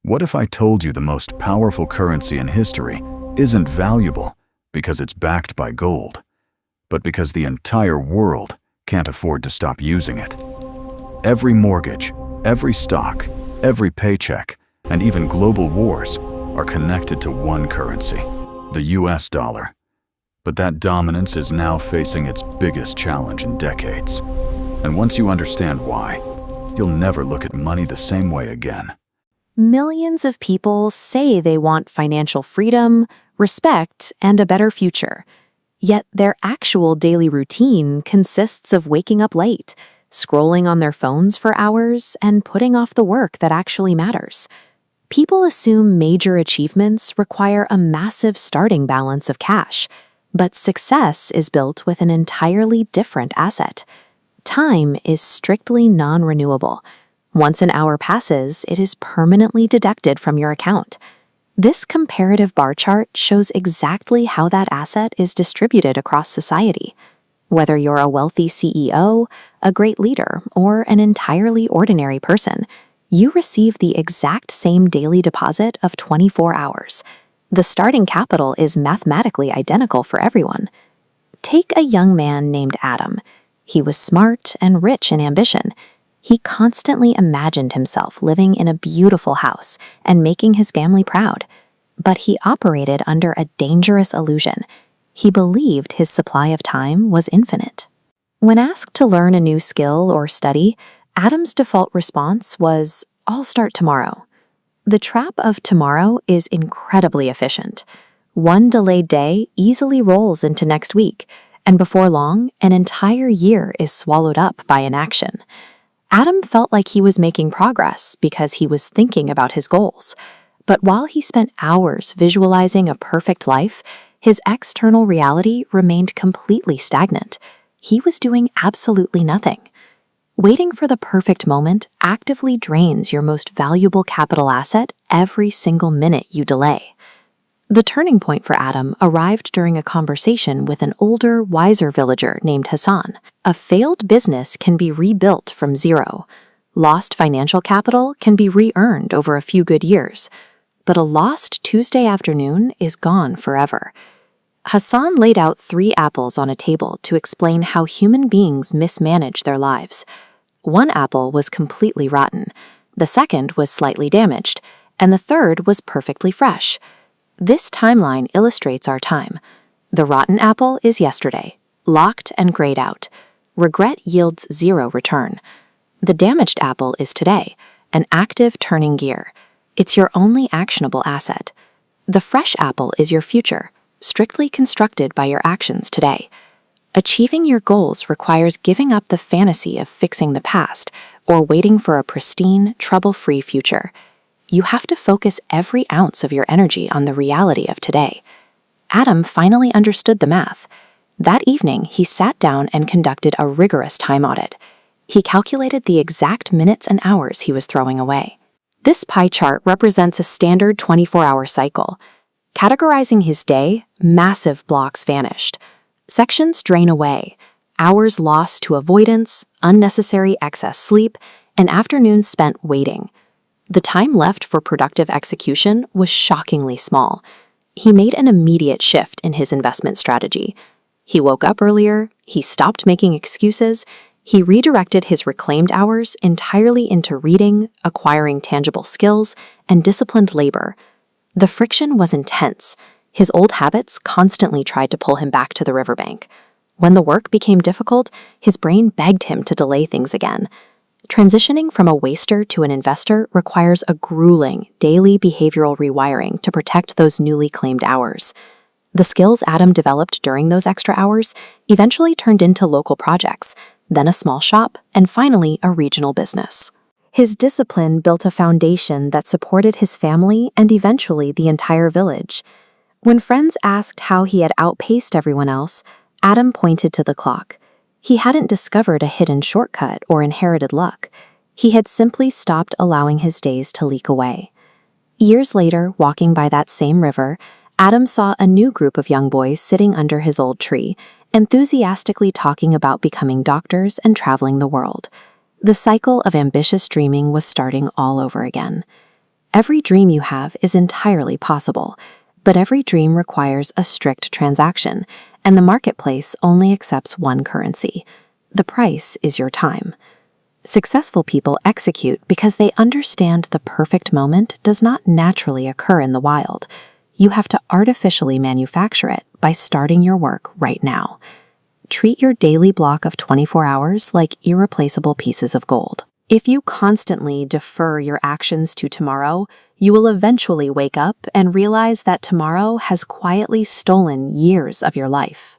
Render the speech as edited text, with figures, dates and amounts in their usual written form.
What if I told you the most powerful currency in history isn't valuable because it's backed by gold, but because the entire world can't afford to stop using it? Every mortgage, every stock, every paycheck, and even global wars are connected to one currency, the US dollar. But that dominance is now facing its biggest challenge in decades. And once you understand why, you'll never look at money the same way again. Millions of people say they want financial freedom, respect, and a better future. Yet their actual daily routine consists of waking up late, scrolling on their phones for hours, and putting off the work that actually matters. People assume major achievements require a massive starting balance of cash, but success is built with an entirely different asset. Time is strictly non-renewable. Once an hour passes, it is permanently deducted from your account. This comparative bar chart shows exactly how that asset is distributed across society. Whether you're a wealthy CEO, a great leader, or an entirely ordinary person, you receive the exact same daily deposit of 24 hours. The starting capital is mathematically identical for everyone. Take a young man named Adam. He was smart and rich in ambition. He constantly imagined himself living in a beautiful house and making his family proud. But he operated under a dangerous illusion. He believed his supply of time was infinite. When asked to learn a new skill or study, Adam's default response was, "I'll start tomorrow." The trap of tomorrow is incredibly efficient. One delayed day easily rolls into next week, and before long, an entire year is swallowed up by inaction. Adam felt like he was making progress because he was thinking about his goals. But while he spent hours visualizing a perfect life, his external reality remained completely stagnant. He was doing absolutely nothing. Waiting for the perfect moment actively drains your most valuable capital asset every single minute you delay. The turning point for Adam arrived during a conversation with an older, wiser villager named Hassan. A failed business can be rebuilt from zero. Lost financial capital can be re-earned over a few good years. But a lost Tuesday afternoon is gone forever. Hassan laid out 3 apples on a table to explain how human beings mismanage their lives. One apple was completely rotten, the second was slightly damaged, and the third was perfectly fresh. This timeline illustrates our time. The rotten apple is yesterday, locked and grayed out. Regret yields 0 return. The damaged apple is today, an active turning gear. It's your only actionable asset. The fresh apple is your future, strictly constructed by your actions today. Achieving your goals requires giving up the fantasy of fixing the past or waiting for a pristine, trouble-free future. You have to focus every ounce of your energy on the reality of today. Adam finally understood the math. That evening, he sat down and conducted a rigorous time audit. He calculated the exact minutes and hours he was throwing away. This pie chart represents a standard 24-hour cycle. Categorizing his day, massive blocks vanished. Sections drain away, hours lost to avoidance, unnecessary excess sleep, and afternoons spent waiting. The time left for productive execution was shockingly small. He made an immediate shift in his investment strategy. He woke up earlier, he stopped making excuses, he redirected his reclaimed hours entirely into reading, acquiring tangible skills, and disciplined labor. The friction was intense. His old habits constantly tried to pull him back to the riverbank. When the work became difficult, his brain begged him to delay things again. Transitioning from a waster to an investor requires a grueling, daily behavioral rewiring to protect those newly claimed hours. The skills Adam developed during those extra hours eventually turned into local projects, then a small shop, and finally a regional business. His discipline built a foundation that supported his family and eventually the entire village. When friends asked how he had outpaced everyone else, Adam pointed to the clock. He hadn't discovered a hidden shortcut or inherited luck. He had simply stopped allowing his days to leak away. Years later, walking by that same river, Adam saw a new group of young boys sitting under his old tree, enthusiastically talking about becoming doctors and traveling the world. The cycle of ambitious dreaming was starting all over again. Every dream you have is entirely possible, but every dream requires a strict transaction, and the marketplace only accepts one currency. The price is your time. Successful people execute because they understand the perfect moment does not naturally occur in the wild. You have to artificially manufacture it by starting your work right now. Treat your daily block of 24 hours like irreplaceable pieces of gold. If you constantly defer your actions to tomorrow, you will eventually wake up and realize that tomorrow has quietly stolen years of your life.